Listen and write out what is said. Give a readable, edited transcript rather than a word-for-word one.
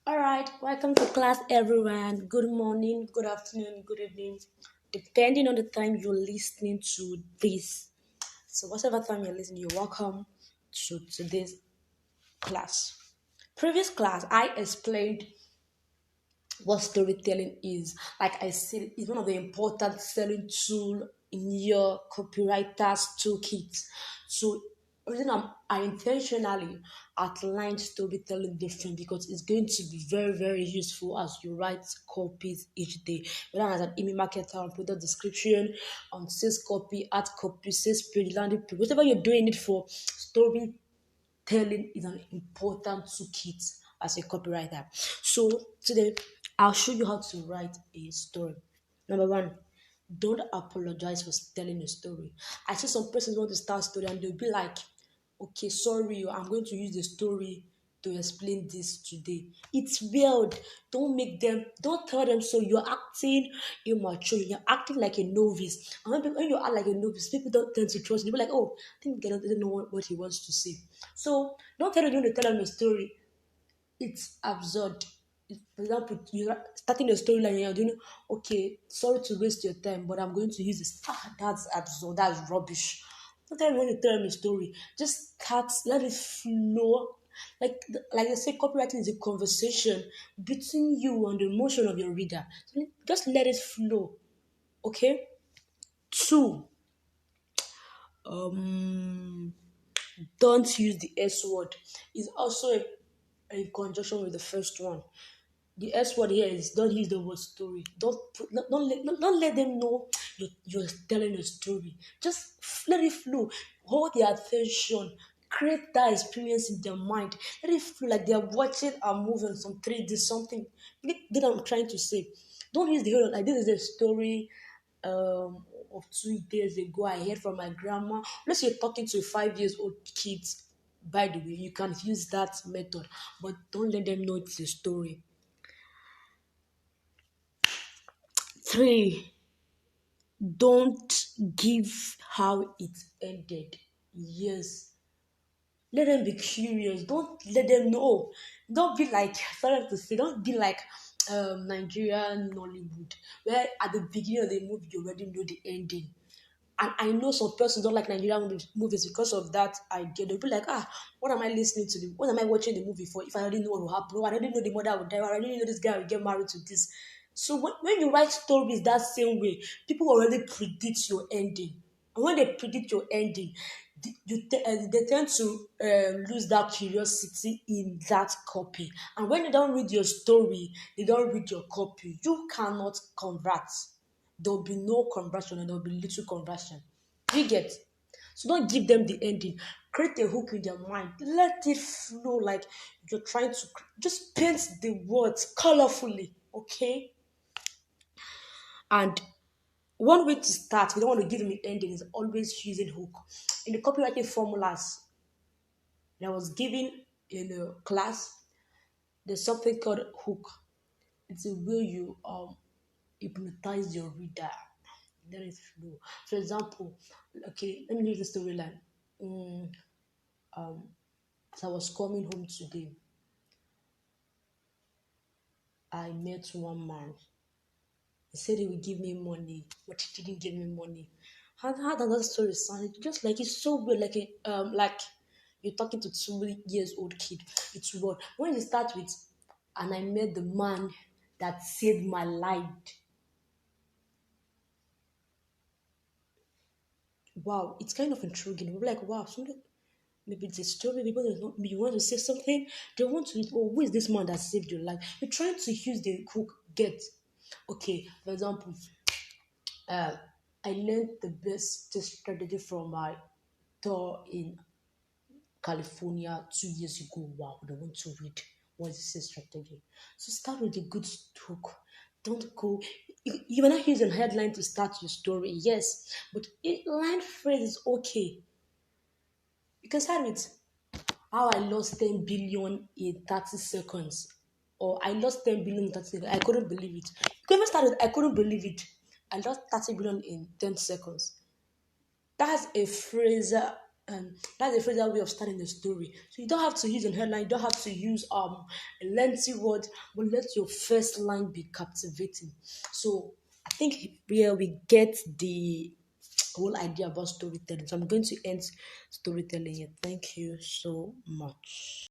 All right, welcome to class, everyone. Good morning, good afternoon, good evening, depending on the time you're listening to this. So, whatever time you're listening, you're welcome to today's class. Previous class, I explained what storytelling is. Like I said, it's one of the important selling tool in your copywriter's toolkit. So reason I intentionally outlined storytelling different because it's going to be very, very useful as you write copies each day. Whether as an email marketer, on product description, on sales copy, art copy, sales page, landing page, whatever you're doing it for, storytelling is an important toolkit as a copywriter. So today I'll show you how to write a story. Number one, don't apologize for telling a story. I see some persons want to start a story and they'll be like, okay, sorry, I'm going to use the story to explain this today. It's weird. Don't tell them so. You're acting immature. You're acting like a novice. And when you act like a novice, people don't tend to trust you. They'll be like, oh, I think they don't know what he wants to say. So don't tell them you want to tell them a story. It's absurd. For example, you're starting a storyline and you're doing, okay, sorry to waste your time, but I'm going to use this. That's absurd. That's rubbish. Don't tell me when you tell me a story. Just start, let it flow. Like I say, copywriting is a conversation between you and the emotion of your reader. So just let it flow. Okay? Two, um, don't use the S word. It's also in conjunction with the first one. The S word here is don't use the word story. Don't let them know you're telling a story. Just let it flow. Hold their attention. Create that experience in their mind. Let it feel like they're watching a movie on some 3D something. Get what I'm trying to say. Don't use the whole like this is a story of 2 days ago. I heard from my grandma. Unless you're talking to a 5 years old kids, by the way, you can use that method, but don't let them know it's a story. Three, don't give how it ended. Yes. Let them be curious. Don't let them know. Don't be like, sorry to say, don't be like Nigerian Nollywood, where at the beginning of the movie you already know the ending. And I know some persons don't like Nigerian movies because of that idea. They'll be like, what am I listening to? What am I watching the movie for if I already know what will happen? Oh, I already know the mother will die. I already know this guy will get married to this. So when you write stories that same way, people already predict your ending. And when they predict your ending, they tend to lose that curiosity in that copy. And when they don't read your story, they don't read your copy. You cannot convert. There'll be no conversion and there'll be little conversion. You get? So don't give them the ending. Create a hook in their mind. Let it flow like you're trying to just paint the words colorfully, okay? And one way to start, we don't want to give them an ending, is always using hook. In the copywriting formulas that I was given in the class, there's something called hook. It's a way you hypnotize your reader. Let it flow. For example, okay, let me use the storyline. Mm, as I was coming home today, I met one man. He said he would give me money, but he didn't give me money. How does that story sound? It's just like it's so weird, like you're talking to 2 years old kid. It's weird. When you start with, and I met the man that saved my life. Wow, it's kind of intriguing. We're like, wow, something. Maybe it's a story. Maybe you want to say something. They want to. Oh, who is this man that saved your life? You're trying to use the hook. Get okay. For example, uh, I learned the best strategy from my tour in California 2 years ago. Wow, they want to read what is this strategy. So start with a good hook. Don't go. You may not use a headline to start your story, yes, but a line phrase is okay. You can start with how I lost 10 billion in 30 seconds. Or I lost 10 billion in 30 seconds. I couldn't believe it. You can even start with I couldn't believe it. I lost 30 billion in 10 seconds. That's a phrase That's a phrasal way of starting the story. So you don't have to use a headline, you don't have to use a lengthy word, but let your first line be captivating. So I think here we get the whole idea about storytelling. So I'm going to end storytelling here. Thank you so much.